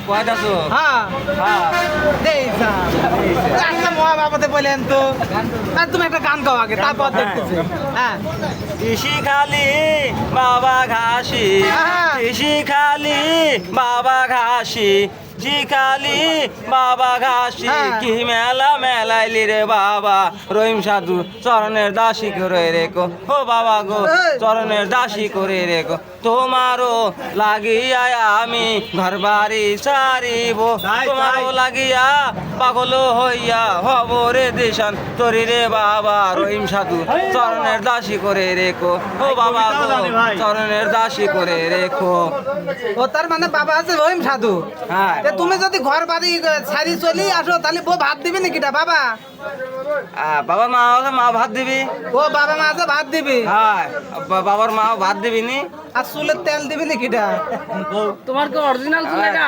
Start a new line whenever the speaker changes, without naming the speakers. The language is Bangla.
কয়দাছো
হ্যাঁ
হ্যাঁ
দেইছা আচ্ছা মহাবাবতে বলেন তো আর তুমি একটা গান গাও আগে তারপর দেখতেছি হ্যাঁ
কৃষি খালি বাবা ঘাসি
হ্যাঁ।
কৃষি খালি বাবা ঘাসি জিখালি বাবা ঘাসি
হ্যাঁ।
কি মেলা মেলাইলি রে বাবা রহিম সাধু চরণের দাসী করে রেখো ও বাবা গো
এই।
চরণের দাসী করে রেখো তোমারও লাগিয়া আমি ঘর বাড়ি সারিব তোমারও লাগিয়া পাগল হইয়া হব রে দেশান তরি রে বাবা রহিম সাধু চরণের দাসী করে রেখো ও বাবা গো চরণের দাসী করে রেখো
ও তার মানে বাবা আছে রহিম সাধু
হ্যাঁ
তে তুমি যদি ঘর বাড়ি ছাড়ি চলি আসো তাহলে বউ ভাত দিবি নাকিটা বাবা
বাবার মা আছে মা ভাত দিবি
ও বাবা মা আছে ভাত দিবি
হ্যাঁ বাবার মা ভাত দিবি নি
আর চুলের তেল দিবি নাকিটা
তোমার কি অরিজিনাল চুল এটা